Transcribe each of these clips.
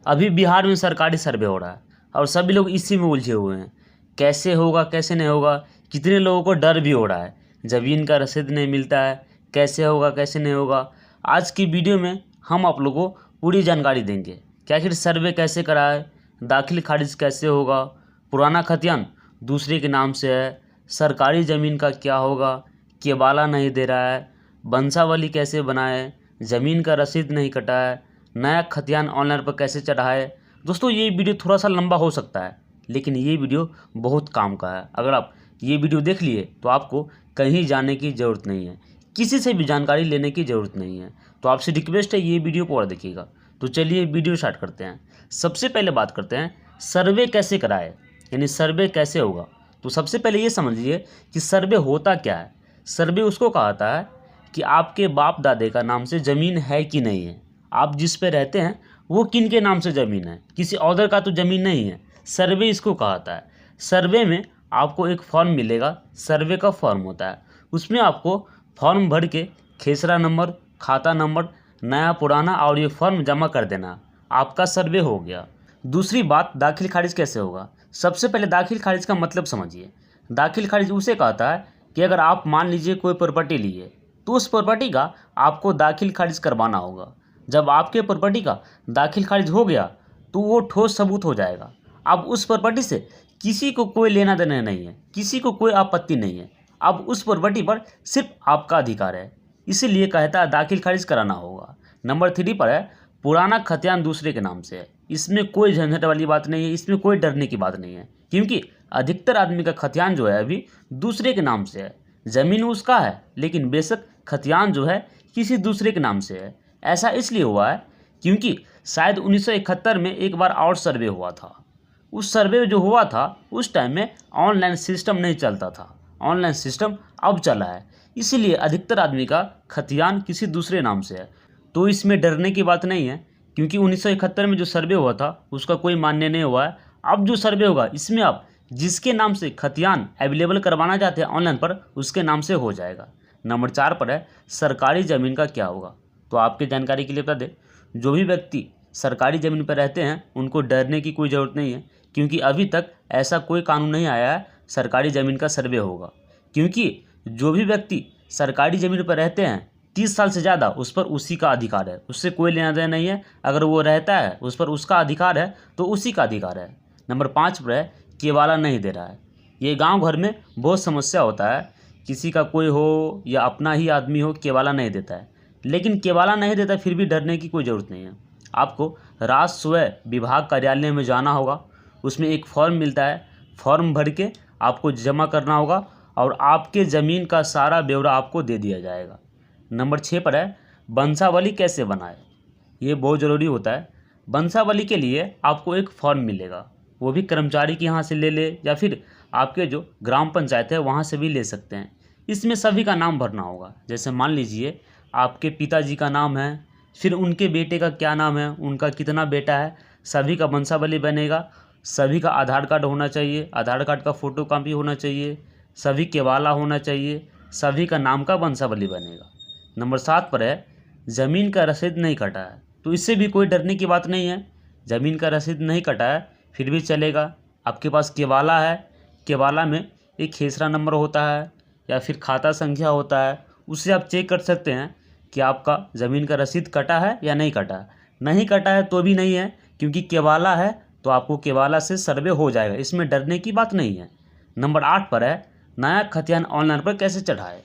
अभी बिहार में सरकारी सर्वे हो रहा है और सभी लोग इसी में उलझे हुए हैं। कैसे होगा, कैसे नहीं होगा, कितने लोगों को डर भी हो रहा है, ज़मीन का रसीद नहीं मिलता है, कैसे होगा, कैसे नहीं होगा। आज की वीडियो में हम आप लोगों को पूरी जानकारी देंगे कि आखिर सर्वे कैसे कराए, दाखिल खारिज कैसे होगा, पुराना खतियान दूसरे के नाम से है, सरकारी ज़मीन का क्या होगा, केवाला नहीं दे रहा है, वंशावली कैसे बनाए, ज़मीन का रसीद नहीं कटा है, नया खतियान ऑनलाइन पर कैसे चढ़ाए। दोस्तों ये वीडियो थोड़ा सा लंबा हो सकता है, लेकिन ये वीडियो बहुत काम का है। अगर आप ये वीडियो देख लिए तो आपको कहीं जाने की ज़रूरत नहीं है, किसी से भी जानकारी लेने की ज़रूरत नहीं है। तो आपसे रिक्वेस्ट है ये वीडियो पूरा देखिएगा। तो चलिए वीडियो स्टार्ट करते हैं। सबसे पहले बात करते हैं सर्वे कैसे कराए, यानी सर्वे कैसे होगा। तो सबसे पहले ये समझिए कि सर्वे होता क्या है। सर्वे उसको कहा जाता है कि आपके बाप दादे का नाम से ज़मीन है कि नहीं है, आप जिस पे रहते हैं वो किन के नाम से ज़मीन है, किसी ऑर्डर का तो ज़मीन नहीं है। सर्वे इसको कहा जाता है। सर्वे में आपको एक फॉर्म मिलेगा, सर्वे का फॉर्म होता है। उसमें आपको फॉर्म भर के खेसरा नंबर, खाता नंबर, नया पुराना और ये फॉर्म जमा कर देना, आपका सर्वे हो गया। दूसरी बात, दाखिल खारिज कैसे होगा। सबसे पहले दाखिल खारिज का मतलब समझिए। दाखिल खारिज उसे कहता है कि अगर आप मान लीजिए कोई प्रॉपर्टी लिए तो उस प्रॉपर्टी का आपको दाखिल खारिज करवाना होगा। जब आपके प्रॉपर्टी का दाखिल खारिज हो गया तो वो ठोस सबूत हो जाएगा। अब उस प्रॉपर्टी से किसी को कोई लेना देना नहीं है, किसी को कोई आपत्ति नहीं है। अब उस प्रॉपर्टी पर सिर्फ आपका अधिकार है, इसीलिए कहता है दाखिल खारिज कराना होगा। नंबर 3 पर है पुराना खतियान दूसरे के नाम से है। इसमें कोई झंझट वाली बात नहीं है, इसमें कोई डरने की बात नहीं है, क्योंकि अधिकतर आदमी का खतियान जो है अभी दूसरे के नाम से है। ज़मीन उसका है लेकिन बेशक खतियान जो है किसी दूसरे के नाम से है। ऐसा इसलिए हुआ है क्योंकि शायद 1971 में एक बार और सर्वे हुआ था। उस सर्वे जो हुआ था उस टाइम में ऑनलाइन सिस्टम नहीं चलता था, ऑनलाइन सिस्टम अब चला है, इसीलिए अधिकतर आदमी का खतियान किसी दूसरे नाम से है। तो इसमें डरने की बात नहीं है, क्योंकि 1971 में जो सर्वे हुआ था उसका कोई मान्य नहीं हुआ है। अब जो सर्वे होगा इसमें आप जिसके नाम से खतियान अवेलेबल करवाना चाहते हैं ऑनलाइन पर, उसके नाम से हो जाएगा। नंबर 4 पर है सरकारी ज़मीन का क्या होगा। तो आपके जानकारी के लिए बता दें, जो भी व्यक्ति सरकारी ज़मीन पर रहते हैं उनको डरने की कोई ज़रूरत नहीं है, क्योंकि अभी तक ऐसा कोई कानून नहीं आया है सरकारी ज़मीन का सर्वे होगा। क्योंकि जो भी व्यक्ति सरकारी ज़मीन पर रहते हैं 30 साल से ज़्यादा, उस पर उसी का अधिकार है, उससे कोई लेना देना नहीं है। अगर वो रहता है उस पर उसका अधिकार है तो उसी का अधिकार है। नंबर 5 पर है केवाला नहीं दे रहा है। ये गांव घर में बहुत समस्या होता है, किसी का कोई हो या अपना ही आदमी हो, केवाला नहीं देता है। लेकिन केवाला नहीं देता फिर भी डरने की कोई ज़रूरत नहीं है। आपको राजस्व विभाग कार्यालय में जाना होगा, उसमें एक फॉर्म मिलता है, फॉर्म भर के आपको जमा करना होगा और आपके ज़मीन का सारा ब्यौरा आपको दे दिया जाएगा। नंबर 6 पर है वंशावली कैसे बनाए। ये बहुत ज़रूरी होता है। वंशावली के लिए आपको एक फॉर्म मिलेगा, वो भी कर्मचारी के यहाँ से ले ले या फिर आपके जो ग्राम पंचायत है वहाँ से भी ले सकते हैं। इसमें सभी का नाम भरना होगा। जैसे मान लीजिए आपके पिताजी का नाम है, फिर उनके बेटे का क्या नाम है, उनका कितना बेटा है, सभी का वंशावली बनेगा। सभी का आधार कार्ड होना चाहिए, आधार कार्ड का फ़ोटो कॉपी होना चाहिए, सभी केवाला होना चाहिए, सभी का नाम का वंशावली बनेगा। नंबर 7 पर है ज़मीन का रसीद नहीं कटा है। तो इससे भी कोई डरने की बात नहीं है। ज़मीन का रसीद नहीं कटा है फिर भी चलेगा। आपके पास केवाला है, केवाला में एक खेसरा नंबर होता है या फिर खाता संख्या होता है, उससे आप चेक कर सकते हैं कि आपका ज़मीन का रसीद कटा है या नहीं कटा है। नहीं कटा है तो भी नहीं है, क्योंकि केवाला है तो आपको केवाला से सर्वे हो जाएगा, इसमें डरने की बात नहीं है। नंबर 8 पर है नया खतियान ऑनलाइन पर कैसे चढ़ाए।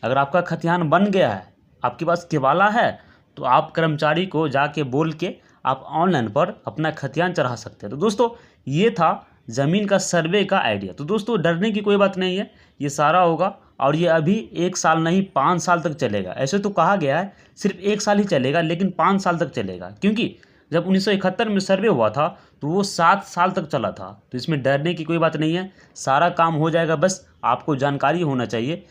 अगर आपका खतियान बन गया है, आपके पास केवाला है, तो आप कर्मचारी को जाके बोल के आप ऑनलाइन पर अपना खतियान चढ़ा सकते हैं। तो दोस्तों ये था ज़मीन का सर्वे का आइडिया। तो दोस्तों डरने की कोई बात नहीं है, ये सारा होगा और ये अभी 1 साल नहीं 5 साल तक चलेगा। ऐसे तो कहा गया है सिर्फ 1 साल ही चलेगा, लेकिन 5 साल तक चलेगा, क्योंकि जब 1971 में सर्वे हुआ था तो वो 7 साल तक चला था। तो इसमें डरने की कोई बात नहीं है, सारा काम हो जाएगा, बस आपको जानकारी होना चाहिए।